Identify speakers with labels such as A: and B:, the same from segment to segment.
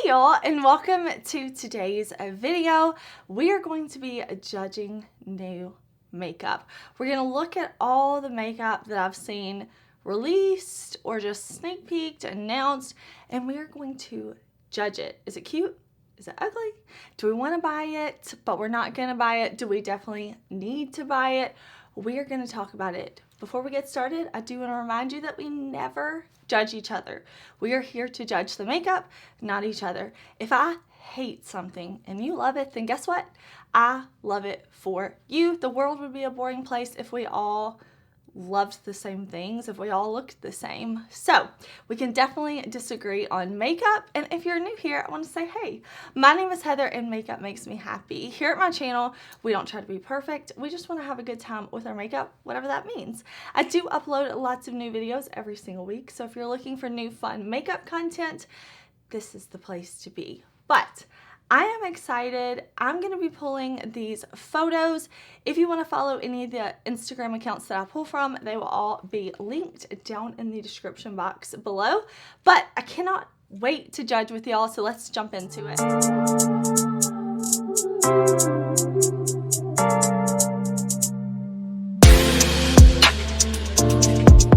A: y'all, and welcome to today's video. We are going to be judging new makeup. We're going to look at all the makeup that I've seen released or just sneak peeked, announced, and we are going to judge it. Is it cute? Is it ugly? Do we want to buy it, but we're not going to buy it? Do we definitely need to buy it? We are going to talk about it. Before we get started, I do want to remind you that we never judge each other. We are here to judge the makeup, not each other. If I hate something and you love it, then guess what? I love it for you. The world would be a boring place if we all loved the same things, if we all looked the same. So we can definitely disagree on makeup. And if you're new here, I want to say, hey, my name is Heather and makeup makes me happy. Here at my channel, we don't try to be perfect. We just want to have a good time with our makeup, whatever that means. I do upload lots of new videos every single week. So if you're looking for new fun makeup content, this is the place to be. But I am excited. I'm going to be pulling these photos. If you want to follow any of the Instagram accounts that I pull from, they will all be linked down in the description box below. But I cannot wait to judge with y'all, so let's jump into it.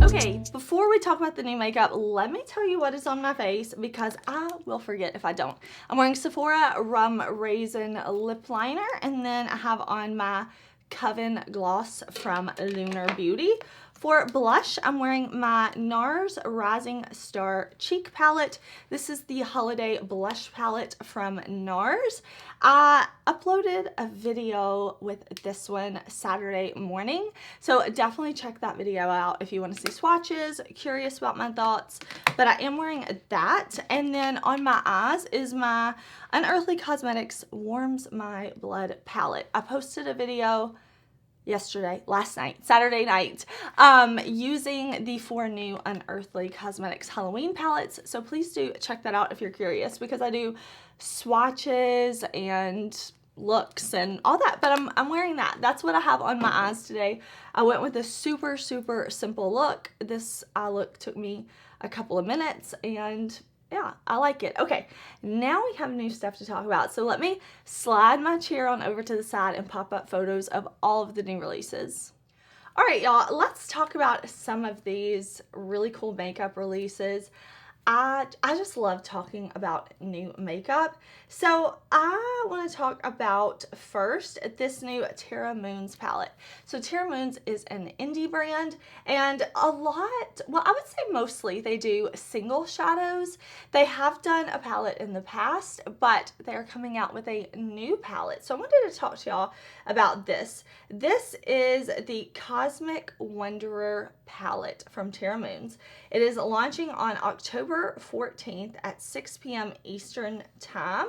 A: Okay, before we talk about the new makeup, let me tell you what is on my face because I will forget if I don't. I'm wearing SEPHORA Rum Raisin Lip Liner, and then I have on my Coven Gloss from Lunar Beauty. For blush, I'm wearing my NARS Rising Star Cheek Palette. This is the Holiday Blush Palette from NARS. I uploaded a video with this one Saturday morning, so definitely check that video out if you want to see swatches, curious about my thoughts. But I am wearing that, and then on my eyes is my Unearthly Cosmetics Warms My Blood palette. I posted a video last night, Saturday night, using the 4 new Unearthly Cosmetics Halloween palettes. So please do check that out if you're curious, because I do swatches and looks and all that, but I'm wearing that. That's what I have on my eyes today. I went with a super simple look. This eye look took me a couple of minutes, and yeah, I like it. Okay, now we have new stuff to talk about. So let me slide my chair on over to the side and pop up photos of all of the new releases. All right, y'all, let's talk about some of these really cool makeup releases. I just love talking about new makeup. So I want to talk about first this new TERRA Moons palette. So TERRA Moons is an indie brand, and I would say mostly they do single shadows. They have done a palette in the past, but they're coming out with a new palette. So I wanted to talk to y'all about this. This is the Cosmic Wanderer palette from TERRA Moons. It is launching on October 14th at 6 p.m. Eastern time.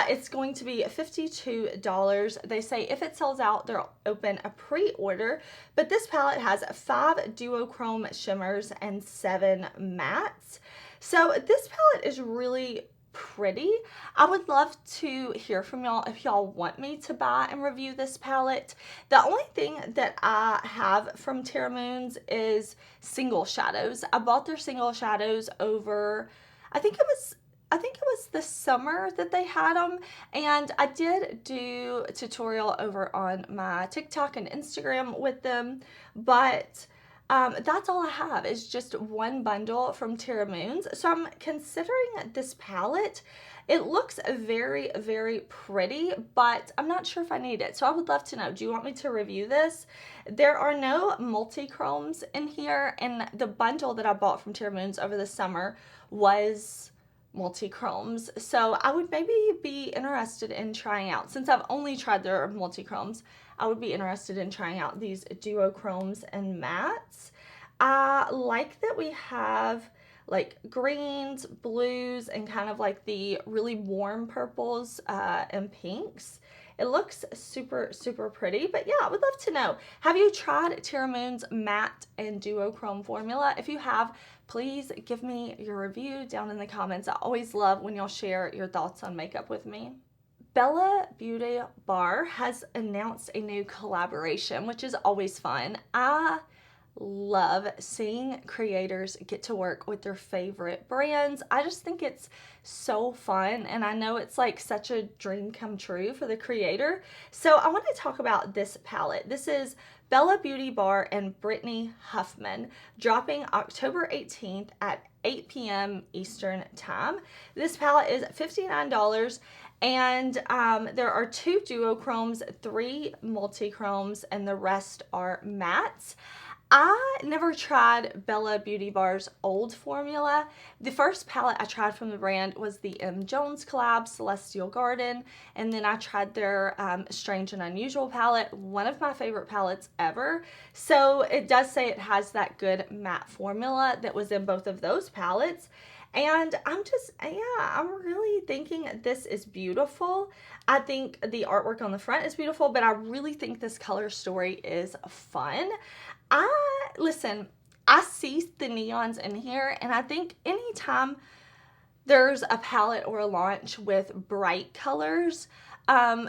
A: It's going to be $52. They say if it sells out, they'll open a pre-order. But this palette has 5 duochrome shimmers and 7 mattes. So this palette is really pretty. I would love to hear from y'all if y'all want me to buy and review this palette. The only thing that I have from TERRA Moons is single shadows. I bought their single shadows over, I think it was the summer that they had them, and I did do a tutorial over on my TikTok and Instagram with them, but that's all I have is just one bundle from TERRA Moons. So I'm considering this palette. It looks very pretty, but I'm not sure if I need it. So I would love to know, do you want me to review this? There are no multi-chromes in here, and the bundle that I bought from TERRA Moons over the summer was multi-chromes. So I would maybe be interested in trying out, since I've only tried their multi-chromes, I would be interested in trying out these duochromes and mattes. I like that we have like greens, blues, and kind of like the really warm purples and pinks. It looks super pretty, but yeah, I would love to know. Have you tried TERRA Moons matte and duochrome formula? If you have, please give me your review down in the comments. I always love when y'all share your thoughts on makeup with me. Bella Beauty Bar has announced a new collaboration, which is always fun. I love seeing creators get to work with their favorite brands. I just think it's so fun, and I know it's like such a dream come true for the creator. So I want to talk about this palette. This is Bella Beauty Bar and Brittany Huffman, dropping October 18th at 8 p.m. Eastern Time. This palette is $59. And there are 2 duochromes, 3 multichromes, and the rest are mattes. I never tried Bella Beauty Bar's old formula. The first palette I tried from the brand was the M. Jones collab, Celestial Garden, and then I tried their Strange and Unusual palette, one of my favorite palettes ever. So it does say it has that good matte formula that was in both of those palettes. And I'm just, yeah, I'm really thinking this is beautiful. I think the artwork on the front is beautiful, but I really think this color story is fun. Listen, I see the neons in here, and I think anytime there's a palette or a launch with bright colors,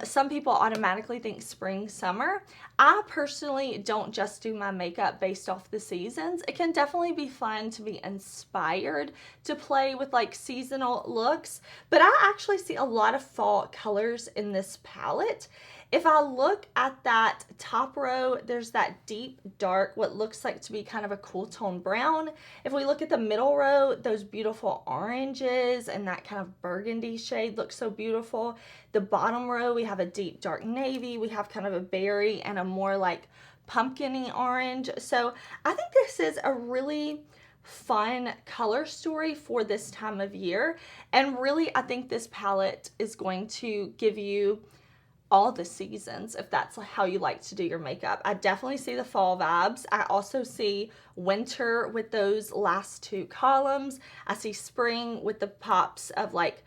A: some people automatically think spring, summer. I personally don't just do my makeup based off the seasons. It can definitely be fun to be inspired to play with like seasonal looks, but I actually see a lot of fall colors in this palette. If I look at that top row, there's that deep dark, what looks like to be kind of a cool tone brown. If we look at the middle row, those beautiful oranges and that kind of burgundy shade looks so beautiful. The bottom row, we have a deep dark navy. We have kind of a berry and a more like pumpkin-y orange. So I think this is a really fun color story for this time of year. And really, I think this palette is going to give you all the seasons if that's how you like to do your makeup. I definitely see the fall vibes. I also see winter with those last 2 columns. I see spring with the pops of like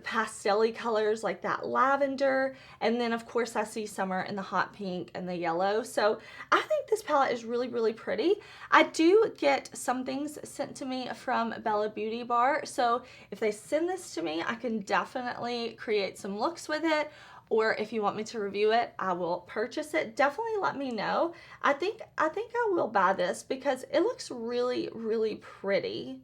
A: pastel-y colors like that lavender, and then of course I see summer in the hot pink and the yellow. So I think this palette is really, really pretty. I do get some things sent to me from Bella Beauty Bar, so if they send this to me, I can definitely create some looks with it. Or if you want me to review it, I will purchase it. Definitely let me know. I think I will buy this because it looks really, really pretty.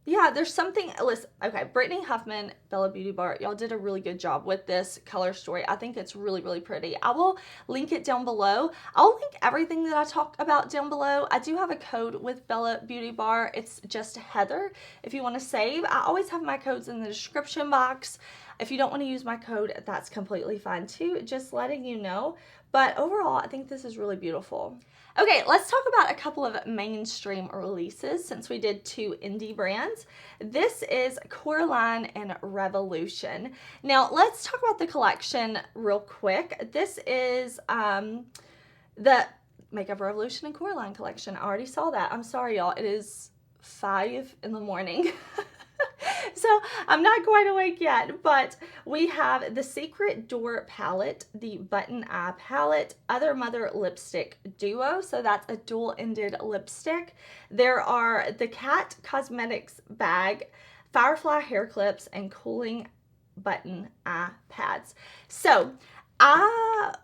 A: Yeah, there's something, listen, okay, Brittany Huffman, Bella Beauty Bar, y'all did a really good job with this color story. I think it's really, really pretty. I will link it down below. I'll link everything that I talk about down below. I do have a code with Bella Beauty Bar. It's just Heather if you want to save. I always have my codes in the description box. If you don't want to use my code, that's completely fine too. Just letting you know. But overall, I think this is really beautiful. Okay, let's talk about a couple of mainstream releases since we did 2 indie brands. This is Coraline and Revolution. Now, let's talk about the collection real quick. This is the Makeup Revolution and Coraline collection. I already saw that. I'm sorry, y'all. It is 5 in the morning. So I'm not quite awake yet, but we have the Secret Door palette, the Button Eye palette, Other Mother lipstick duo, so that's a dual-ended lipstick. There are the Cat Cosmetics bag, Firefly hair clips, and Cooling Button Eye pads. So I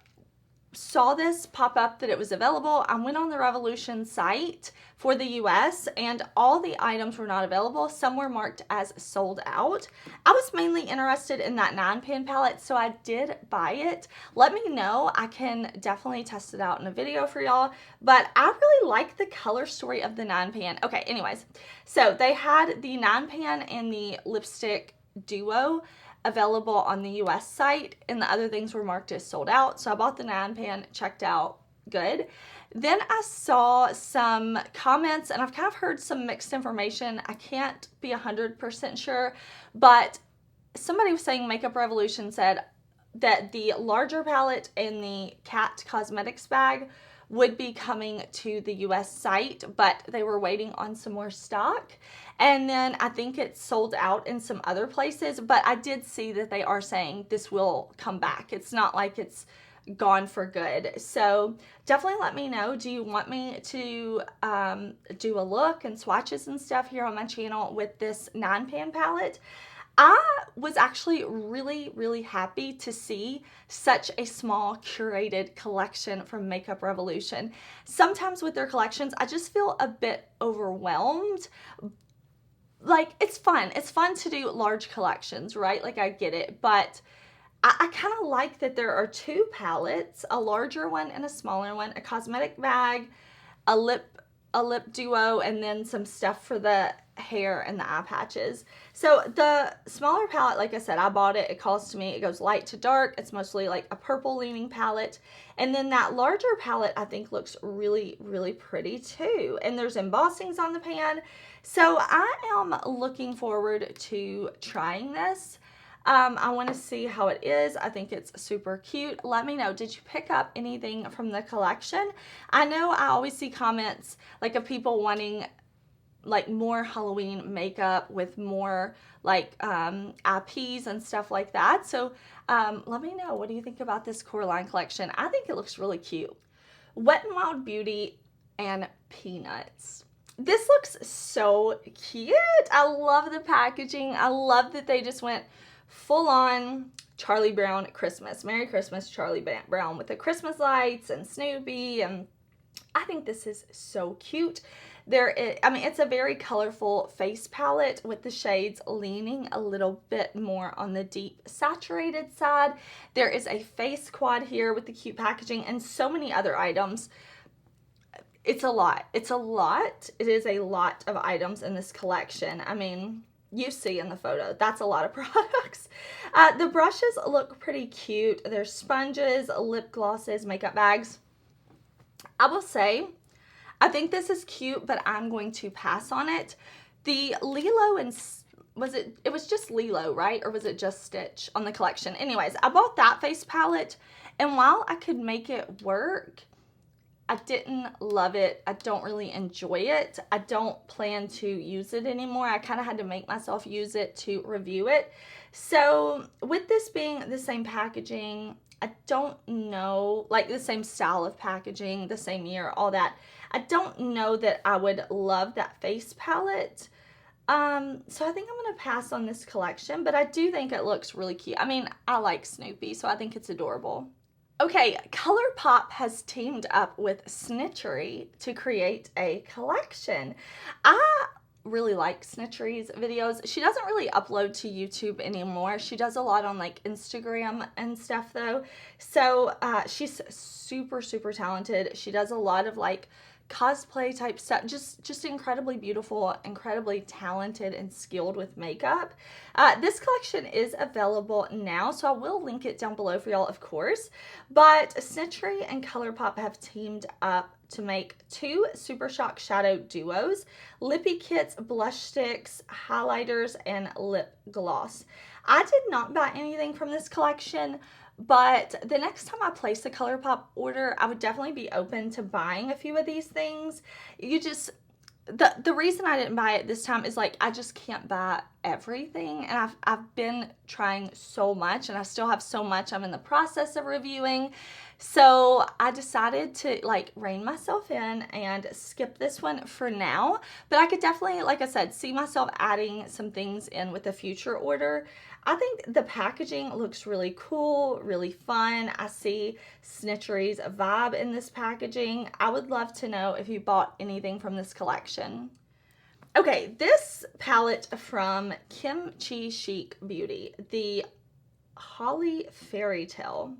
A: saw this pop up that it was available. I went on the Revolution site for the US and all the items were not available. Some were marked as sold out. I was mainly interested in that 9-pan palette, so I did buy it. Let me know. I can definitely test it out in a video for y'all, but I really like the color story of the 9-pan. Okay, anyways, so they had the 9-pan and the lipstick duo available on the US site, and the other things were marked as sold out. So I bought the 9-pan, checked out, good. Then I saw some comments, and I've kind of heard some mixed information. I can't be 100% sure, but somebody was saying Makeup Revolution said that the larger palette and the Cat Cosmetics bag would be coming to the US site, but they were waiting on some more stock. And then I think it's sold out in some other places, but I did see that they are saying this will come back. It's not like it's gone for good. So definitely let me know. Do you want me to do a look and swatches and stuff here on my channel with this 9-pan palette? I was actually really, really happy to see such a small curated collection from Makeup Revolution. Sometimes with their collections, I just feel a bit overwhelmed. Like, it's fun. It's fun to do large collections, right? Like, I get it, but I kind of like that there are two palettes, a larger one and a smaller one, a cosmetic bag, a lip duo, and then some stuff for the hair and the eye patches. So the smaller palette, like I said, I bought it. It cost me, it goes light to dark. It's mostly like a purple leaning palette. And then that larger palette I think looks really, really pretty too. And there's embossings on the pan. So I am looking forward to trying this. I want to see how it is. I think it's super cute. Let me know, did you pick up anything from the collection? I know I always see comments like of people wanting like more Halloween makeup with more like IPs and stuff like that. So let me know, what do you think about this Coraline collection? I think it looks really cute. Wet n Wild Beauty and Peanuts. This looks so cute. I love the packaging. I love that they just went full on Charlie Brown Christmas. Merry Christmas, Charlie Brown, with the Christmas lights and Snoopy, and I think this is so cute. I mean, it's a very colorful face palette with the shades leaning a little bit more on the deep saturated side. There is a face quad here with the cute packaging and so many other items. It's a lot. It's a lot. It is a lot of items in this collection. I mean, you see in the photo, that's a lot of products. The brushes look pretty cute. There's sponges, lip glosses, makeup bags. I will say, I think this is cute, but I'm going to pass on it. The Lilo and, it was just Lilo, right? Or was it just Stitch on the collection? Anyways, I bought that face palette, and while I could make it work, I didn't love it. I don't really enjoy it. I don't plan to use it anymore. I kind of had to make myself use it to review it. So with this being the same packaging, I don't know, like the same style of packaging, the same year, all that. I don't know that I would love that face palette. So I think I'm going to pass on this collection, but I do think it looks really cute. I mean, I like Snoopy, so I think it's adorable. Okay, Colourpop has teamed up with Snitchery to create a collection. I really like Snitchery's videos. She doesn't really upload to YouTube anymore. She does a lot on like Instagram and stuff though. So she's super, super talented. She does a lot of like cosplay type stuff, just incredibly beautiful, incredibly talented and skilled with makeup. This collection is available now, so I will link it down below for y'all, of course. But Snitchery and Colourpop have teamed up to make two Super Shock Shadow duos, lippy kits, blush sticks, highlighters, and lip gloss. I did not buy anything from this collection, but the next time I place a Colourpop order, I would definitely be open to buying a few of these things. The reason I didn't buy it this time is like I just can't buy everything, and I've been trying so much, and I still have so much I'm in the process of reviewing. So I decided to like rein myself in and skip this one for now, but I could definitely, like I said, see myself adding some things in with a future order. I think the packaging looks really cool, really fun. I see Snitchery's vibe in this packaging. I would love to know if you bought anything from this collection. Okay, this palette from Kimchi Chic Beauty, the Holly FAIRYTALE.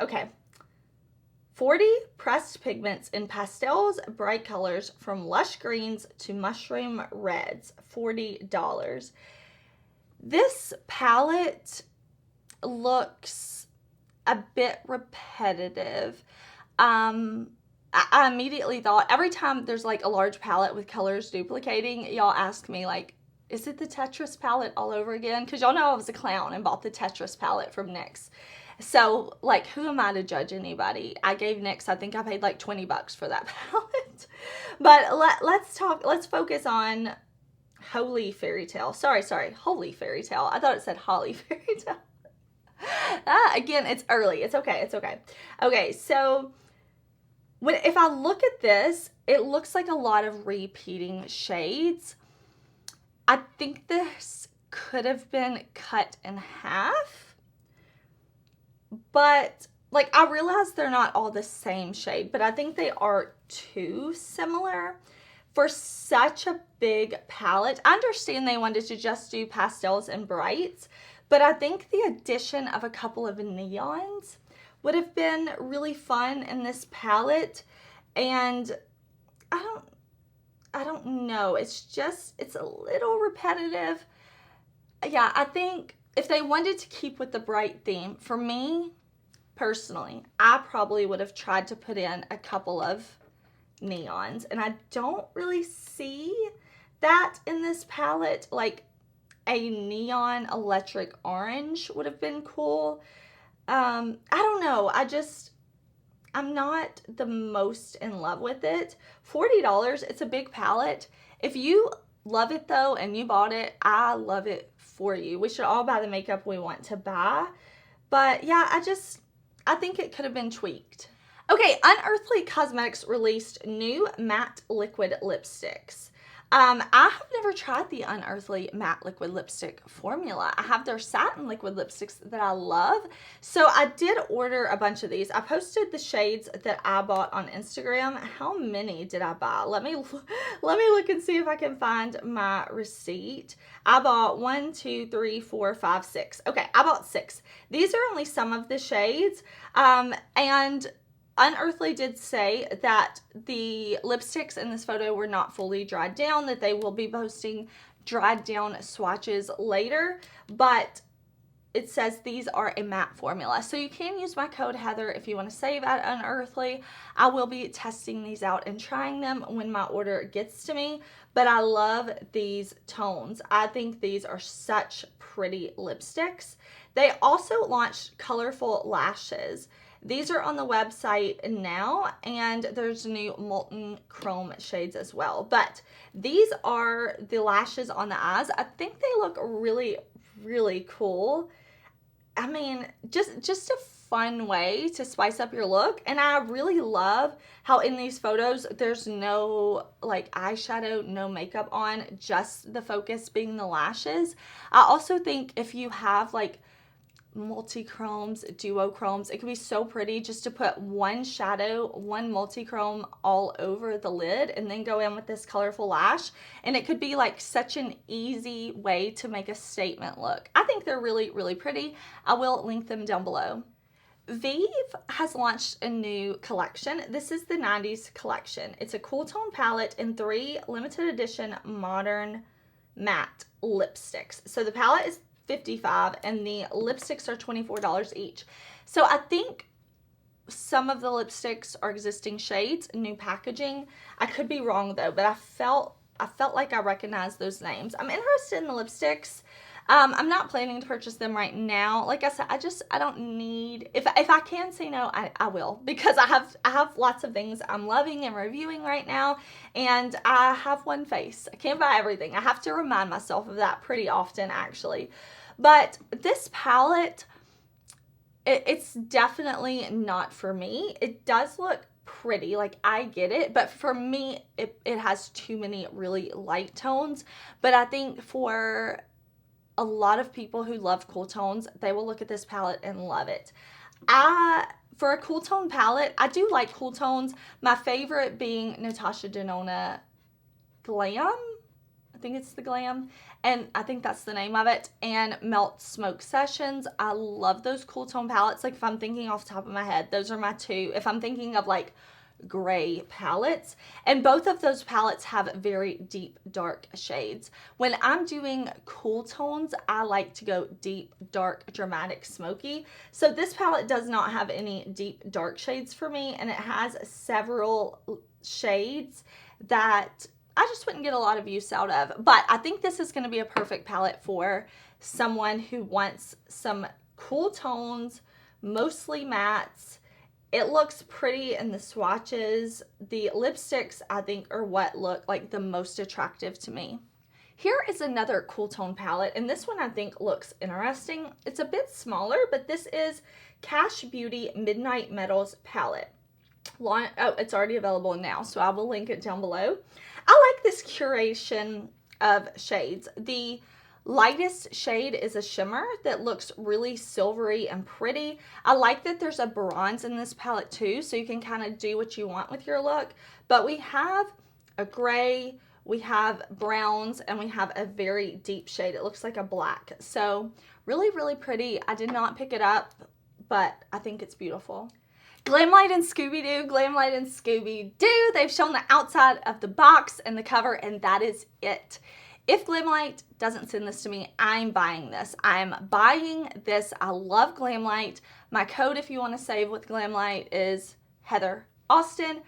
A: Okay. 40 pressed pigments in pastels, bright colors, from lush greens to mushroom reds, $40. This palette looks a bit repetitive. I immediately thought, every time there's like a large palette with colors duplicating, y'all ask me like, is it the Tetris palette all over again? Because y'all know I was a clown and bought the Tetris palette from NYX. So, like, who am I to judge anybody? I gave NYX, I think I paid like 20 bucks for that palette. But let's focus on Holy FAIRYTALE. Sorry, Holy FAIRYTALE. I thought it said Holly FAIRYTALE. Again, it's early. It's okay. It's okay. Okay, so if I look at this, it looks like a lot of repeating shades. I think this could have been cut in half, but like I realize they're not all the same shade, but I think they are too similar for such a big palette. I understand they wanted to just do pastels and brights, but I think the addition of a couple of neons would have been really fun in this palette. And I don't know. It's a little repetitive. Yeah, I think if they wanted to keep with the bright theme, for me personally, I probably would have tried to put in a couple of neons, and I don't really see that in this palette. Like a neon electric orange would have been cool. I don't know. I'm not the most in love with it. $40, it's a big palette. If you love it though and you bought it, I love it for you. We should all buy the makeup we want to buy. But yeah, I think it could have been tweaked. Okay, Unearthly Cosmetics released new matte liquid lipsticks. I have never tried the Unearthly matte liquid lipstick formula. I have their satin liquid lipsticks that I love. So I did order a bunch of these. I posted the shades that I bought on Instagram. How many did I buy? Let me look and see if I can find my receipt. I bought 1, 2, 3, 4, 5, 6. Okay, I bought 6. These are only some of the shades. And Unearthly did say that the lipsticks in this photo were not fully dried down, that they will be posting dried down swatches later, but it says these are a matte formula. So you can use my code Heather if you want to save at Unearthly. I will be testing these out and trying them when my order gets to me, but I love these tones. I think these are such pretty lipsticks. They also launched colorful lashes. These are on the website now, and there's new molten chrome shades as well. But these are the lashes on the eyes. I think they look really, really cool. I mean, just a fun way to spice up your look. And I really love how in these photos, there's no like eyeshadow, no makeup on, just the focus being the lashes. I also think if you have like multi-chromes, duochromes, it could be so pretty just to put one shadow, one multi-chrome all over the lid and then go in with this colorful lash, and it could be like such an easy way to make a statement look. I think they're really, really pretty. I will link them down below. VIEVE has launched a new collection. This is the 90s collection. It's a cool tone palette and 3 limited edition modern matte lipsticks. So the palette is $55 and the lipsticks are $24 each. So I think some of the lipsticks are existing shades, new packaging. I could be wrong though, but I felt like I recognized those names. I'm interested in the lipsticks. I'm not planning to purchase them right now. Like I said, I don't need, if I can say no, I will, because I have lots of things I'm loving and reviewing right now, and I have one face. I can't buy everything. I have to remind myself of that pretty often, actually. But this palette, it's definitely not for me. It does look pretty, like I get it, but for me, it has too many really light tones. But I think for a lot of people who love cool tones, they will look at this palette and love it. For a cool tone palette, I do like cool tones. My favorite being Natasha Denona Glam. I think it's the Glam, and I think that's the name of it, and Melt Smoke Sessions. I love those cool tone palettes. Like if I'm thinking off the top of my head, those are my two. If I'm thinking of like gray palettes, and both of those palettes have very deep dark shades. When I'm doing cool tones, I like to go deep dark dramatic smoky. So this palette does not have any deep dark shades for me, and it has several shades that I just wouldn't get a lot of use out of. But I think this is going to be a perfect palette for someone who wants some cool tones, mostly mattes. It looks pretty in the swatches. The lipsticks, I think, are what look like the most attractive to me. Here is another cool tone palette, and this one I think looks interesting. It's a bit smaller, but this is KASH Beauty Midnight Metals palette. Oh, it's already available now, so I will link it down below. I like this curation of shades. The lightest shade is a shimmer that looks really silvery and pretty. I like that there's a bronze in this palette too, so you can kind of do what you want with your look. But we have a gray, we have browns, and we have a very deep shade. It looks like a black. So really, really pretty. I did not pick it up, but I think it's beautiful. Glamlite and Scooby-Doo, Glamlite and Scooby-Doo. They've shown the outside of the box and the cover, and that is it. If Glamlite doesn't send this to me, I'm buying this. I'm buying this. I love Glamlite. My code, if you want to save with Glamlite, is HeatherAustin.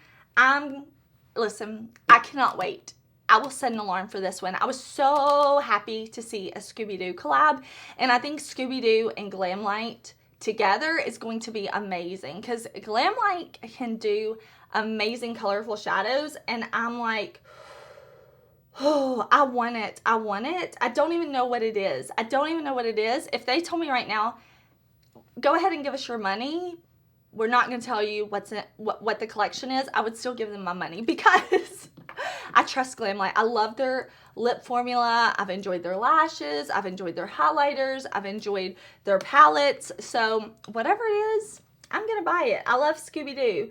A: Listen, I cannot wait. I will set an alarm for this one. I was so happy to see a Scooby-Doo collab, and I think Scooby-Doo and Glamlite together is going to be amazing because Glamlite can do amazing colorful shadows, and I'm like, oh, I want it. I want it. I don't even know what it is. I don't even know what it is. If they told me right now, go ahead and give us your money, we're not going to tell you what the collection is, I would still give them my money because I trust Glamlite. I love their lip formula. I've enjoyed their lashes. I've enjoyed their highlighters. I've enjoyed their palettes. So whatever it is, I'm going to buy it. I love Scooby-Doo.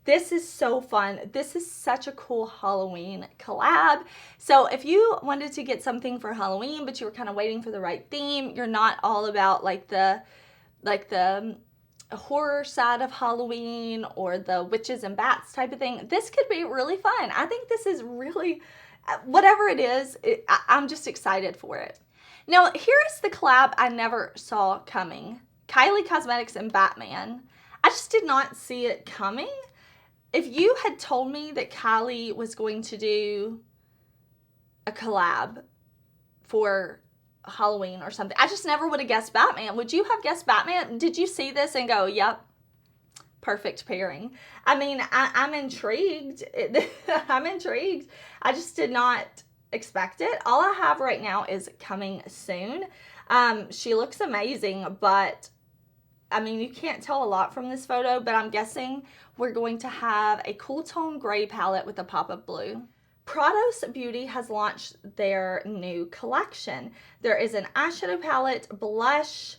A: This is so fun. This is such a cool Halloween collab. So if you wanted to get something for Halloween, but you were kind of waiting for the right theme, you're not all about like the horror side of Halloween or the witches and bats type of thing, this could be really fun. I think this is really, whatever it is, I'm just excited for it. Now, here is the collab I never saw coming. KYLIE Cosmetics and Batman. I just did not see it coming. If you had told me that KYLIE was going to do a collab for Halloween or something, I just never would have guessed Batman. Would you have guessed Batman? Did you see this and go, yep, perfect pairing? I mean, I'm intrigued. I'm intrigued. I just did not expect it. All I have right now is coming soon. She looks amazing, but I mean, you can't tell a lot from this photo, but I'm guessing we're going to have a cool tone gray palette with a pop of blue. Prados Beauty has launched their new collection. There is an eyeshadow palette, blush,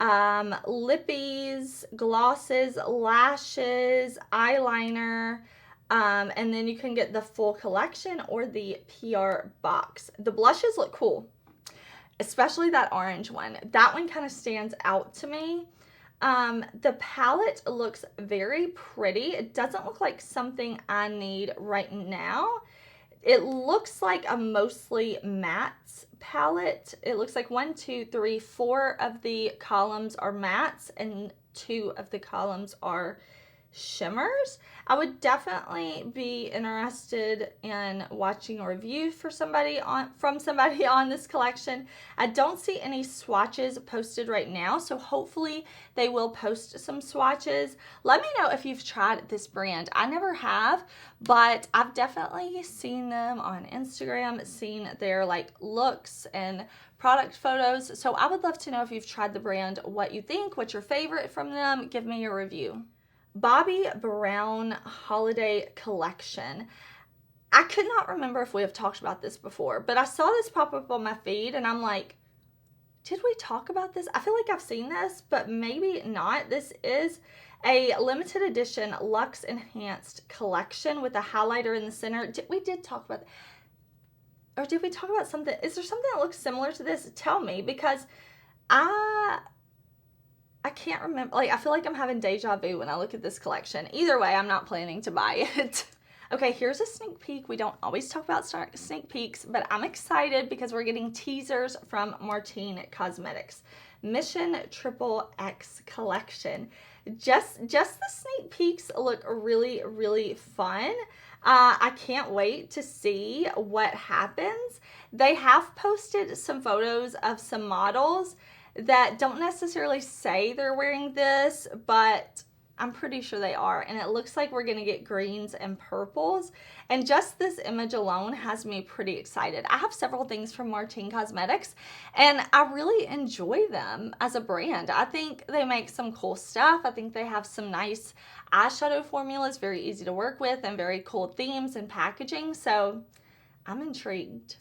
A: lippies, glosses, lashes, eyeliner, and then you can get the full collection or the PR box. The blushes look cool, especially that orange one. That one kind of stands out to me. The palette looks very pretty. It doesn't look like something I need right now. It looks like a mostly matte palette. It looks like 1, 2, 3, 4 of the columns are mattes and 2 of the columns are shimmers. I would definitely be interested in watching a review from somebody on this collection. I don't see any swatches posted right now, so hopefully they will post some swatches. Let me know if you've tried this brand. I never have, but I've definitely seen them on Instagram, seen their like looks and product photos. So I would love to know if you've tried the brand, what you think, what's your favorite from them. Give me your review. Bobbi Brown Holiday Collection. I could not remember if we have talked about this before, but I saw this pop up on my feed and I'm like, did we talk about this? I feel like I've seen this, but maybe not. This is a limited edition Luxe Enhanced Collection with a highlighter in the center. We did talk about, or did we talk about something? Is there something that looks similar to this? Tell me, because I can't remember. Like, I feel like I'm having deja vu when I look at this collection. Either way, I'm not planning to buy it. Okay, here's a sneak peek. We don't always talk about sneak peeks, but I'm excited because we're getting teasers from MARTINE Cosmetics. Mission XXX collection. Just the sneak peeks look really, really fun. I can't wait to see what happens. They have posted some photos of some models that don't necessarily say they're wearing this, but I'm pretty sure they are. And it looks like we're gonna get greens and purples. And just this image alone has me pretty excited. I have several things from MARTINE Cosmetics and I really enjoy them as a brand. I think they make some cool stuff. I think they have some nice eyeshadow formulas, very easy to work with, and very cool themes and packaging. So I'm intrigued.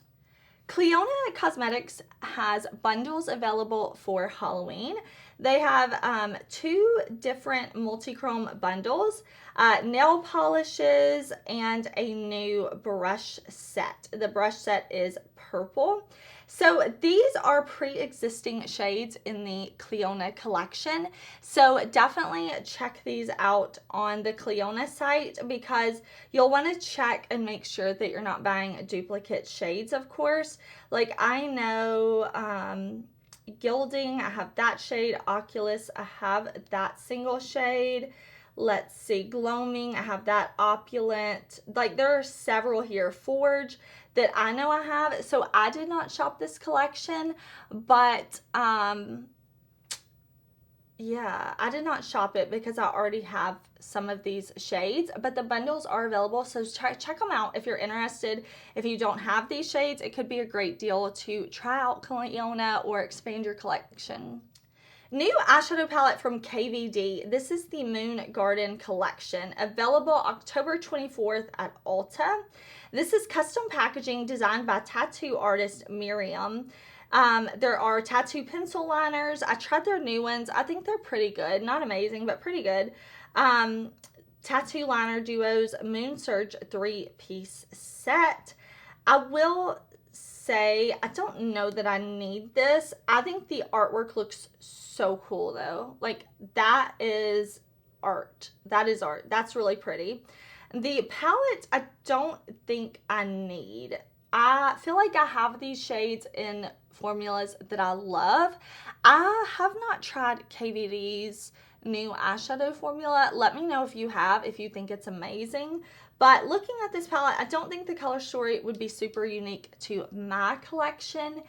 A: Cliona Cosmetics has bundles available for Halloween. They have 2 different multi-chrome bundles, nail polishes, and a new brush set. The brush set is purple. So these are pre-existing shades in the Cliona collection. So definitely check these out on the Cliona site because you'll want to check and make sure that you're not buying duplicate shades, of course. Like I know Gilding, I have that shade. Oculus, I have that single shade. Let's see, Gloaming, I have that Opulent. Like there are several here. Forge, that I know I have. So I did not shop this collection, but yeah, I did not shop it because I already have some of these shades, but the bundles are available, so check them out if you're interested. If you don't have these shades, it could be a great deal to try out Cliona or expand your collection. New eyeshadow palette from KVD. This is the Moon Garden collection, available October 24th at Ulta. This is custom packaging designed by tattoo artist Miriam. There are tattoo pencil liners. I tried their new ones. I think they're pretty good. Not amazing, but pretty good. Tattoo liner duos, Moon Surge 3-piece set. I will say, I don't know that I need this. I think the artwork looks so cool though. Like that is art. That is art. That's really pretty. The palette, I don't think I need. I feel like I have these shades in formulas that I love. I have not tried KVD's new eyeshadow formula. Let me know if you have, if you think it's amazing. But looking at this palette, I don't think the color story would be super unique to my collection.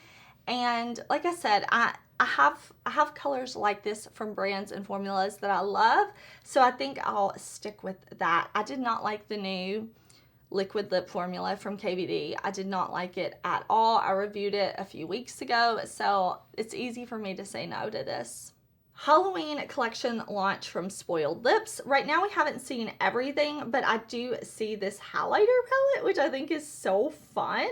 A: And like I said, I have colors like this from brands and formulas that I love. So I think I'll stick with that. I did not like the new liquid lip formula from KVD. I did not like it at all. I reviewed it a few weeks ago, so it's easy for me to say no to this. Halloween collection launch from Spoiled Lips. Right now we haven't seen everything, but I do see this highlighter palette, which I think is so fun.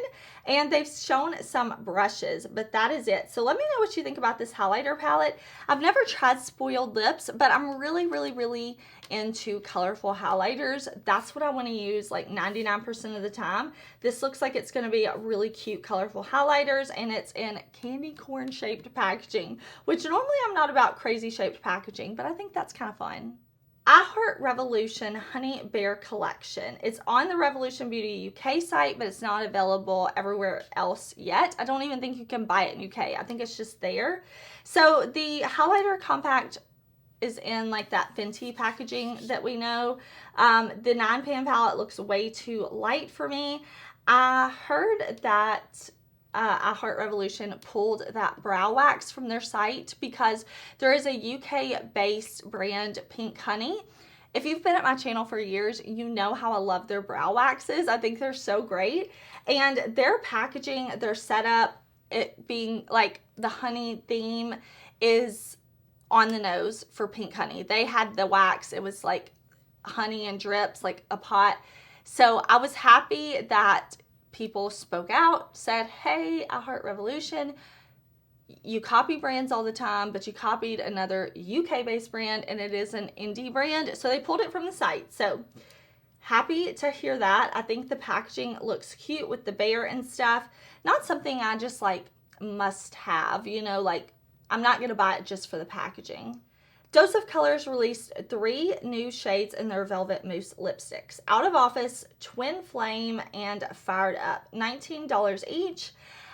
A: And they've shown some brushes, but that is it. So let me know what you think about this highlighter palette. I've never tried Spoiled Lips, but I'm really into colorful highlighters. That's what I want to use like 99% of the time. This looks like it's going to be a really cute colorful highlighters, and it's in candy corn shaped packaging, which normally I'm not about crazy shaped packaging, but I think that's kind of fun. I Heart Revolution Honey Bear Collection. It's on the Revolution Beauty UK site, but it's not available everywhere else yet. I don't even think you can buy it in UK. I think it's just there. So the highlighter compact is in like that Fenty packaging that we know. The 9-pan palette looks way too light for me. I heard that I Heart Revolution pulled that brow wax from their site because there is a UK-based brand, Pink Honey. If you've been at my channel for years, you know how I love their brow waxes. I think they're so great. And their packaging, their setup, it being like the honey theme is on the nose for Pink Honey. They had the wax. It was like honey and drips, like a pot. So I was happy that people spoke out, said, hey, I Heart Revolution, you copy brands all the time, but you copied another UK-based brand, and it is an indie brand. So they pulled it from the site. So happy to hear that. I think the packaging looks cute with the bear and stuff. Not something I just like must have, you know, like I'm not going to buy it just for the packaging. Dose of Colors released 3 new shades in their Velvet Mousse lipsticks. Out of Office, Twin Flame, and Fired Up. $19 each.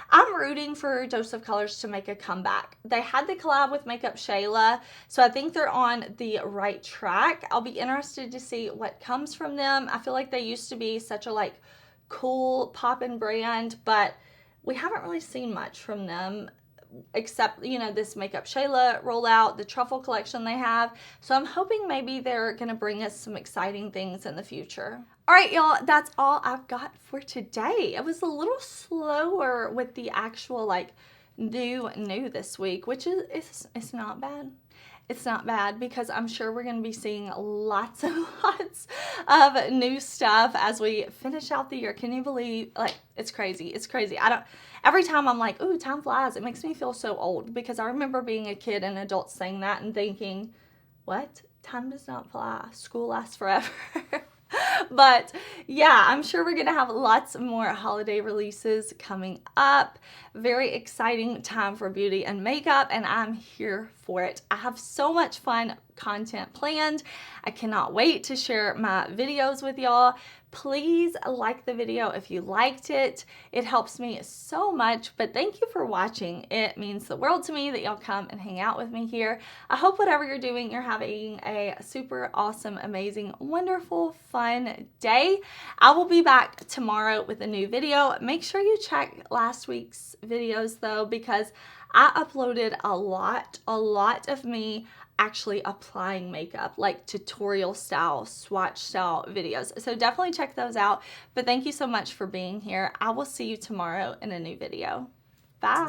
A: I'm rooting for Dose of Colors to make a comeback. They had the collab with Makeup Shayla, so I think they're on the right track. I'll be interested to see what comes from them. I feel like they used to be such a like cool poppin' brand, but we haven't really seen much from them, except, you know, this Makeup Shayla rollout, the truffle collection they have. So I'm hoping maybe they're going to bring us some exciting things in the future. All right, y'all, that's all I've got for today. It was a little slower with the actual like new this week, which is it's not bad. it's not bad, because I'm sure we're going to be seeing lots and lots of new stuff as we finish out the year. Can you believe, like, it's crazy. It's crazy. Every time I'm like, ooh, time flies. It makes me feel so old, because I remember being a kid and adults saying that and thinking, what? Time does not fly. School lasts forever. But yeah, I'm sure we're going to have lots more holiday releases coming up. Very exciting time for beauty and makeup, and I'm here for it. I have so much fun content planned. I cannot wait to share my videos with y'all. Please like the video if you liked it. It helps me so much, but thank you for watching. It means the world to me that y'all come and hang out with me here. I hope whatever you're doing, you're having a super awesome, amazing, wonderful, fun day. I will be back tomorrow with a new video. Make sure you check last week's videos though, because I uploaded a lot of me actually applying makeup, like tutorial style, swatch style videos. So definitely check those out. But thank you so much for being here. I will see you tomorrow in a new video. Bye.